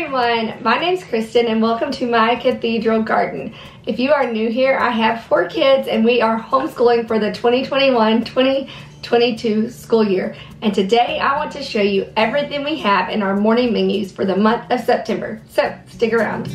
everyone, my name's Kristen and welcome to my Cathedral garden. If you are new here, I have 4 kids and we are homeschooling for the 2021-2022 school year. And today I want to show you everything we have in our morning menus for the month of September. So stick around.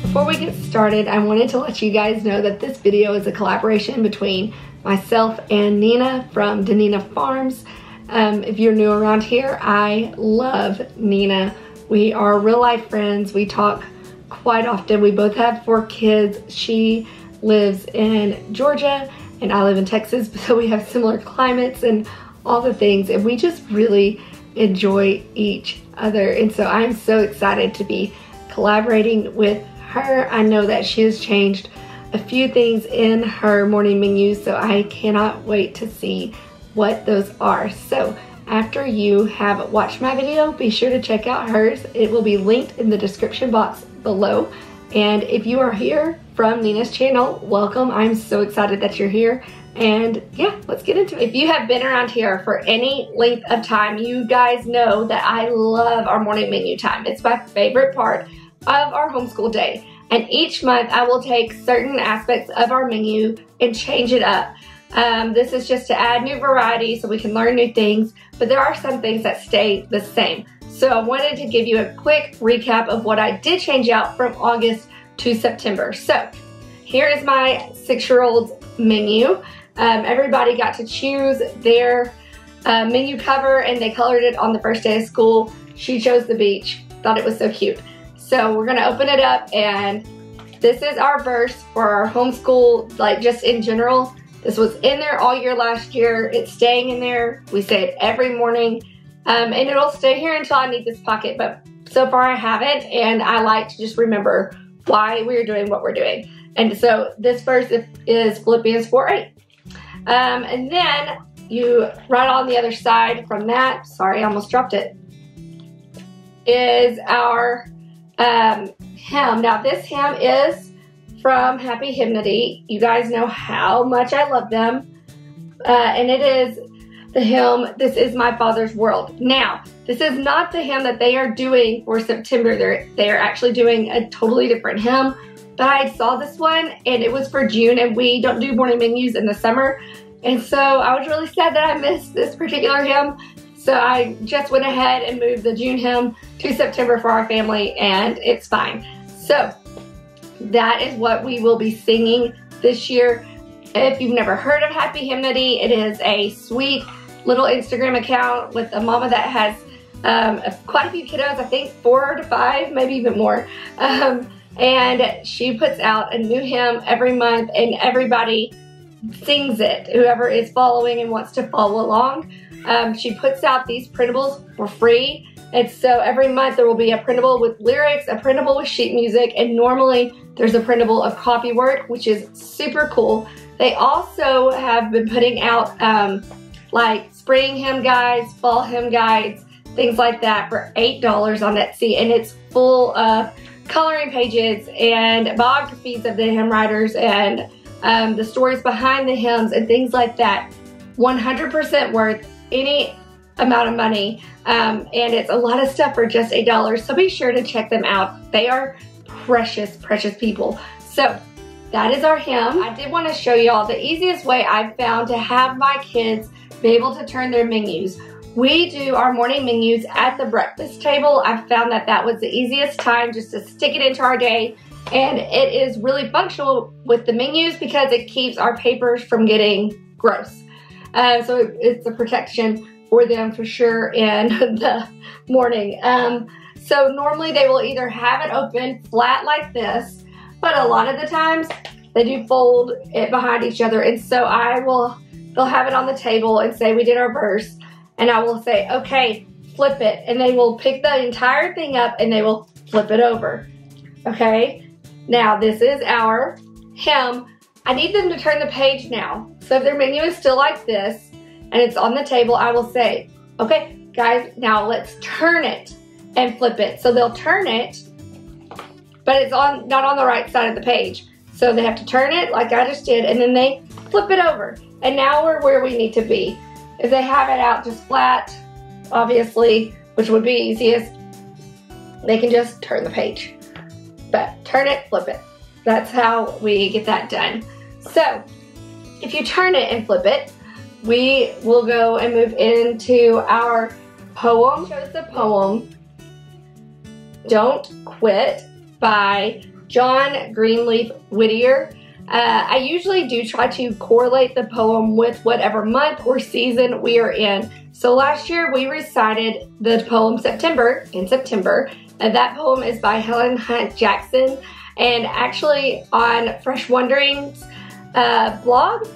Before we get started, I wanted to let you guys know that this video is a collaboration between myself and Nina from Nina Farms. If you're new around here, I love Nina. We are real life friends. We talk quite often. We both have 4 kids. She lives in Georgia and I live in Texas, so we have similar climates and all the things, and we just really enjoy each other. And so I'm so excited to be collaborating with her. I know that she has changed a few things in her morning menu, so I cannot wait to see what those are. So after you have watched my video, be sure to check out hers. It will be linked in the description box below. And if you are here from Nina's channel, welcome. I'm so excited that you're here. And yeah, let's get into it. If you have been around here for any length of time, you guys know that I love our morning menu time. It's my favorite part of our homeschool day. And each month I will take certain aspects of our menu and change it up. This is just to add new variety so we can learn new things, but there are some things that stay the same. So I wanted to give you a quick recap of what I did change out from August to September. So here is my 6-year-old's menu. Everybody got to choose their menu cover and they colored it on the first day of school. She chose the beach, thought it was so cute. So we're gonna open it up, and this is our verse for our homeschool, like just in general. This was in there all year last year. It's staying in there. We say it every morning. And it'll stay here until I need this pocket, but so far I haven't, and I like to just remember why we're doing what we're doing. And so this verse is Philippians 4:8. And then you, right on the other side from that, sorry, I almost dropped it, is our hymn. Now this hymn is from Happy Hymnody. You guys know how much I love them. And it is the hymn, This Is My Father's World. Now, this is not the hymn that they are doing for September. They are actually doing a totally different hymn. But I saw this one and it was for June, and we don't do morning menus in the summer. And so I was really sad that I missed this particular hymn. So I just went ahead and moved the June hymn to September for our family, and it's fine. So that is what we will be singing this year. If you've never heard of Happy Hymnody, it is a sweet little Instagram account with a mama that has quite a few kiddos, I think 4 to 5, maybe even more. And she puts out a new hymn every month, and everybody sings it, whoever is following and wants to follow along. She puts out these printables for free. And so every month there will be a printable with lyrics, a printable with sheet music, and normally there's a printable of copy work, which is super cool. They also have been putting out like spring hymn guides, fall hymn guides, things like that for $8 on Etsy, and it's full of coloring pages and biographies of the hymn writers and the stories behind the hymns and things like that. 100% worth any amount of money, and it's a lot of stuff for just $8, so be sure to check them out. They are precious, precious people. So that is our hymn. I did want to show y'all the easiest way I've found to have my kids be able to turn their menus. We do our morning menus at the breakfast table. I've found that that was the easiest time just to stick it into our day, and it is really functional with the menus because it keeps our papers from getting gross. So it's a protection for them for sure in the morning. So normally they will either have it open flat like this, but a lot of the times they do fold it behind each other. And so they'll have it on the table and say we did our verse, and I will say, okay, flip it. And they will pick the entire thing up and they will flip it over. Okay, now this is our hymn. I need them to turn the page now. So if their menu is still like this and it's on the table, I will say, okay, guys, now let's turn it and flip it. So they'll turn it, but it's not on the right side of the page. So they have to turn it like I just did, and then they flip it over. And now we're where we need to be. If they have it out just flat, obviously, which would be easiest, they can just turn the page. But turn it, flip it. That's how we get that done. So if you turn it and flip it, we will go and move into our poem. It shows the poem, Don't Quit by John Greenleaf Whittier. I usually do try to correlate the poem with whatever month or season we are in. So last year we recited the poem September in September, and that poem is by Helen Hunt Jackson. And actually on Fresh Wondering's blog,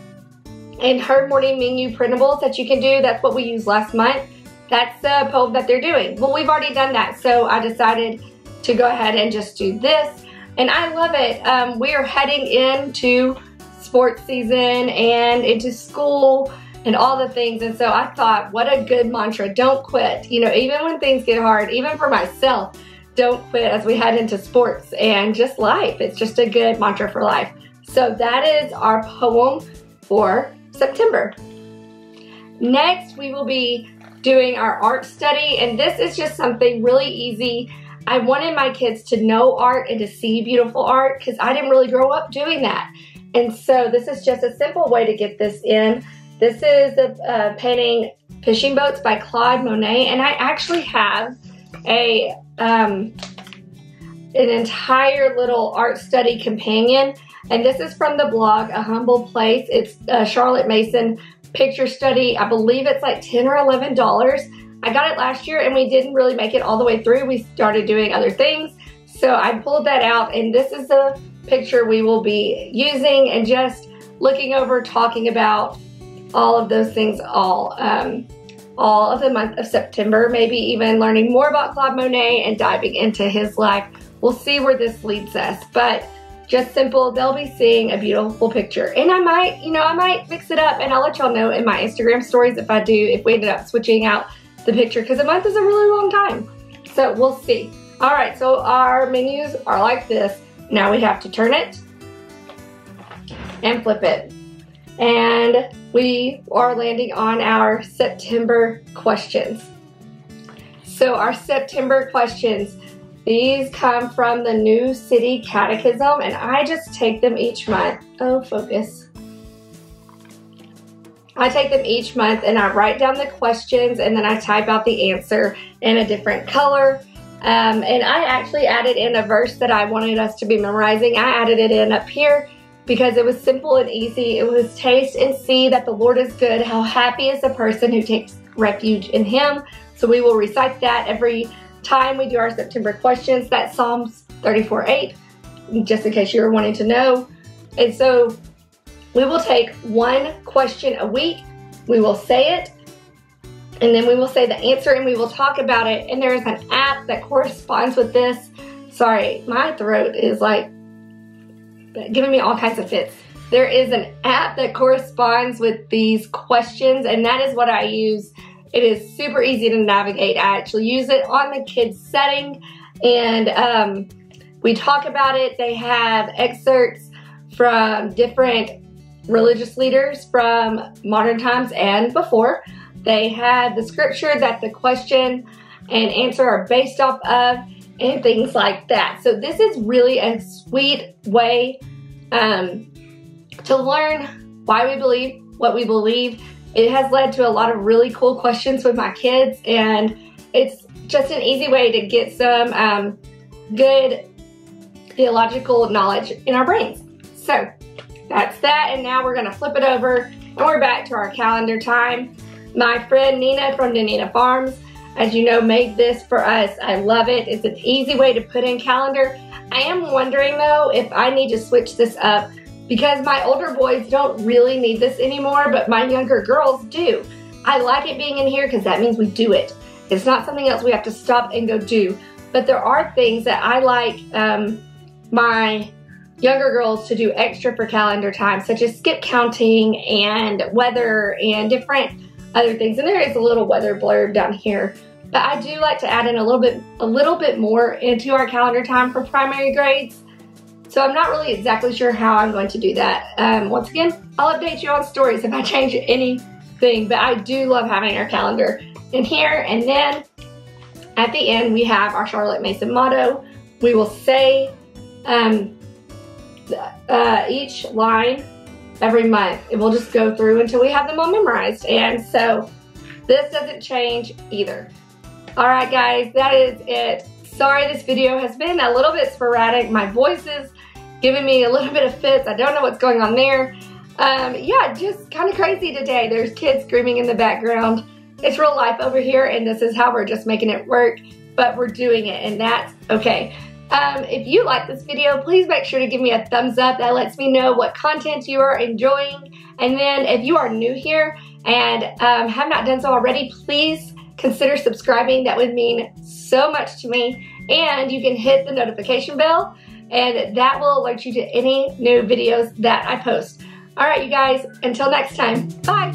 in her morning menu printables that you can do, that's what we used last month. That's the poem that they're doing. Well, we've already done that, so I decided to go ahead and just do this. And I love it. We are heading into sports season and into school and all the things. And so I thought, what a good mantra, don't quit. You know, even when things get hard, even for myself, don't quit as we head into sports and just life. It's just a good mantra for life. So that is our poem for September. Next, we will be doing our art study, and this is just something really easy. I wanted my kids to know art and to see beautiful art because I didn't really grow up doing that. And so this is just a simple way to get this in. This is the painting Fishing Boats by Claude Monet, and I actually have an entire little art study companion, and this is from the blog A Humble Place. It's a Charlotte Mason picture study. I believe it's like $10 or $11. I got it last year and we didn't really make it all the way through. We started doing other things, so I pulled that out, and this is the picture we will be using and just looking over, talking about all of those things all of the month of September, maybe even learning more about Claude Monet and diving into his life. We'll see where this leads us, but just simple, they'll be seeing a beautiful picture. And I might mix it up, and I'll let y'all know in my Instagram stories if we ended up switching out the picture, because a month is a really long time. So we'll see. All right, so our menus are like this. Now we have to turn it and flip it. And we are landing on our September questions. So our September questions, these come from the New City Catechism, and I just take them each month. Oh, focus. I take them each month and I write down the questions, and then I type out the answer in a different color. And I actually added in a verse that I wanted us to be memorizing. I added it in up here because it was simple and easy. It was taste and see that the Lord is good. How happy is the person who takes refuge in him. So we will recite that every time we do our September questions. That's Psalms 34:8, just in case you were wanting to know. And so we will take one question a week. We will say it, and then we will say the answer, and we will talk about it. And there is an app that corresponds with this. Sorry, my throat is like giving me all kinds of fits. There is an app that corresponds with these questions, and that is what I use. It is super easy to navigate. I actually use it on the kids' setting, and we talk about it. They have excerpts from different religious leaders from modern times and before. They have the scripture that the question and answer are based off of, and things like that. So this is really a sweet way to learn why we believe what we believe. It has led to a lot of really cool questions with my kids, and it's just an easy way to get some good theological knowledge in our brains. So that's that, and now we're gonna flip it over and we're back to our calendar time. My friend Nina from Nina Farms, as you know, made this for us. I love it. It's an easy way to put in calendar. I am wondering though if I need to switch this up, because my older boys don't really need this anymore, but my younger girls do. I like it being in here because that means we do it. It's not something else we have to stop and go do. But there are things that I like my younger girls to do extra for calendar time, such as skip counting and weather and different other things. And there is a little weather blurb down here. But I do like to add in a little bit more into our calendar time for primary grades. So I'm not really exactly sure how I'm going to do that. Once again, I'll update you on stories if I change any thing, but I do love having our calendar in here. And then at the end, we have our Charlotte Mason motto. We will say each line every month. It will just go through until we have them all memorized. And so this doesn't change either. All right, guys, that is it. Sorry this video has been a little bit sporadic. My voice is giving me a little bit of fits. I don't know what's going on there. Yeah, just kind of crazy today. There's kids screaming in the background. It's real life over here, and this is how we're just making it work, but we're doing it, and that's okay. If you like this video, please make sure to give me a thumbs up. That lets me know what content you are enjoying. And then if you are new here and have not done so already, please consider subscribing. That would mean so much to me. And you can hit the notification bell, and that will alert you to any new videos that I post. All right, you guys, until next time, bye.